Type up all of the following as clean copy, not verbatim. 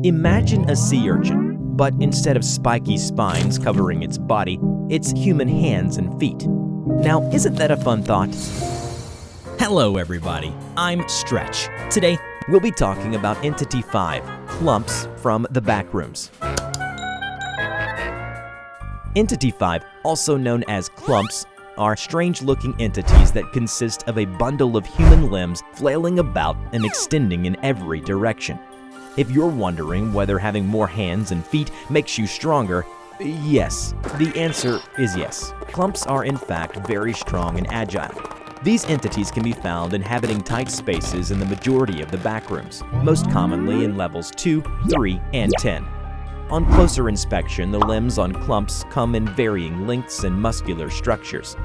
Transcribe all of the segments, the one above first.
Imagine a sea urchin, but instead of spiky spines covering its body, it's human hands and feet. Now, isn't that a fun thought? Hello everybody, I'm Stretch. Today, we'll be talking about Entity 5, Clumps from the Backrooms. Entity 5, also known as Clumps, are strange-looking entities that consist of a bundle of human limbs flailing about and extending in every direction. If you're wondering whether having more hands and feet makes you stronger, yes, the answer is yes. Clumps are in fact very strong and agile. These entities can be found inhabiting tight spaces in the majority of the backrooms, most commonly in levels 2, 3, and 10. On closer inspection, the limbs on Clumps come in varying lengths and muscular structures.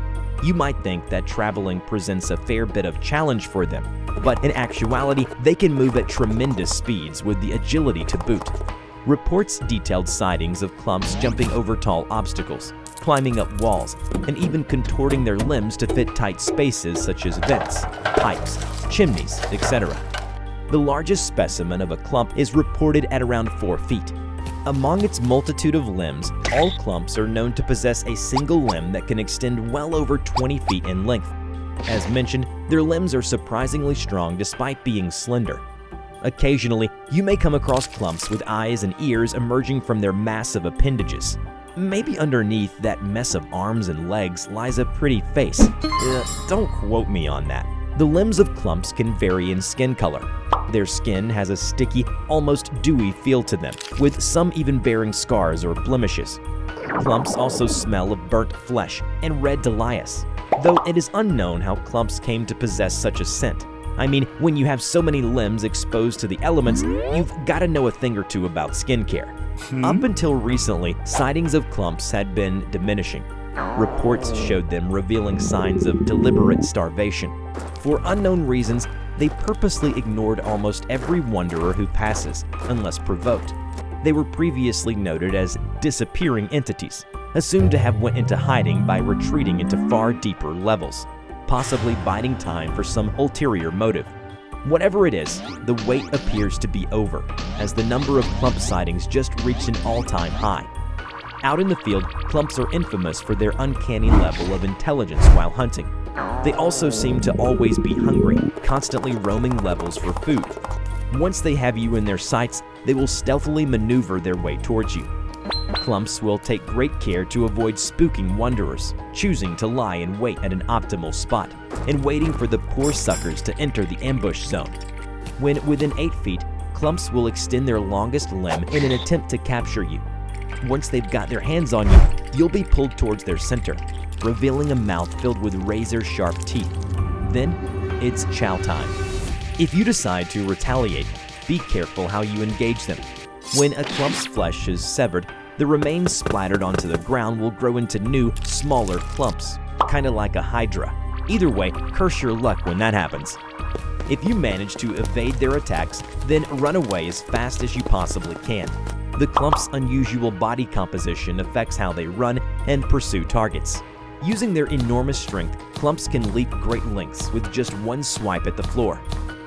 You might think that traveling presents a fair bit of challenge for them, but in actuality, they can move at tremendous speeds with the agility to boot. Reports detailed sightings of Clumps jumping over tall obstacles, climbing up walls, and even contorting their limbs to fit tight spaces such as vents, pipes, chimneys, etc. The largest specimen of a clump is reported at around 4 feet. Among its multitude of limbs, all clumps are known to possess a single limb that can extend well over 20 feet in length. As mentioned, their limbs are surprisingly strong despite being slender. Occasionally, you may come across clumps with eyes and ears emerging from their massive appendages. Maybe underneath that mess of arms and legs lies a pretty face. Don't quote me on that. The limbs of clumps can vary in skin color. Their skin has a sticky, almost dewy feel to them, with some even bearing scars or blemishes. Clumps also smell of burnt flesh and red delias, though it is unknown how clumps came to possess such a scent. I mean, when you have so many limbs exposed to the elements, you've got to know a thing or two about skincare. Up until recently, sightings of clumps had been diminishing. Reports showed them revealing signs of deliberate starvation. For unknown reasons, they purposely ignored almost every wanderer who passes, unless provoked. They were previously noted as disappearing entities, assumed to have went into hiding by retreating into far deeper levels, possibly biding time for some ulterior motive. Whatever it is, the wait appears to be over, as the number of clump sightings just reached an all-time high. Out in the field, clumps are infamous for their uncanny level of intelligence while hunting. They also seem to always be hungry, constantly roaming levels for food. Once they have you in their sights, they will stealthily maneuver their way towards you. Clumps will take great care to avoid spooking wanderers, choosing to lie in wait at an optimal spot, and waiting for the poor suckers to enter the ambush zone. When within 8 feet, clumps will extend their longest limb in an attempt to capture you. Once they've got their hands on you, you'll be pulled towards their center, revealing a mouth filled with razor-sharp teeth. Then, it's chow time. If you decide to retaliate, be careful how you engage them. When a clump's flesh is severed, the remains splattered onto the ground will grow into new, smaller clumps, kind of like a hydra. Either way, curse your luck when that happens. If you manage to evade their attacks, then run away as fast as you possibly can. The clump's unusual body composition affects how they run and pursue targets. Using their enormous strength, clumps can leap great lengths with just one swipe at the floor.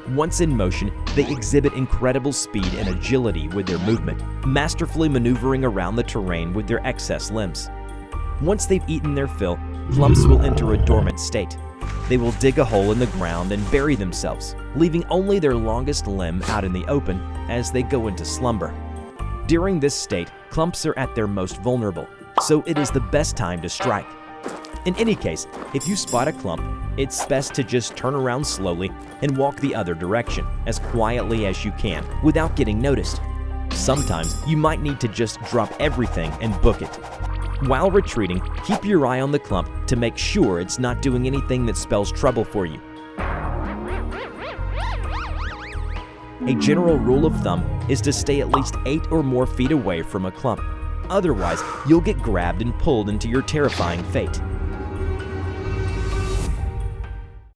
Once in motion, they exhibit incredible speed and agility with their movement, masterfully maneuvering around the terrain with their excess limbs. Once they've eaten their fill, clumps will enter a dormant state. They will dig a hole in the ground and bury themselves, leaving only their longest limb out in the open as they go into slumber. During this state, clumps are at their most vulnerable, so it is the best time to strike. In any case, if you spot a clump, it's best to just turn around slowly and walk the other direction as quietly as you can without getting noticed. Sometimes you might need to just drop everything and book it. While retreating, keep your eye on the clump to make sure it's not doing anything that spells trouble for you. A general rule of thumb is to stay at least 8 or more feet away from a clump. Otherwise, you'll get grabbed and pulled into your terrifying fate.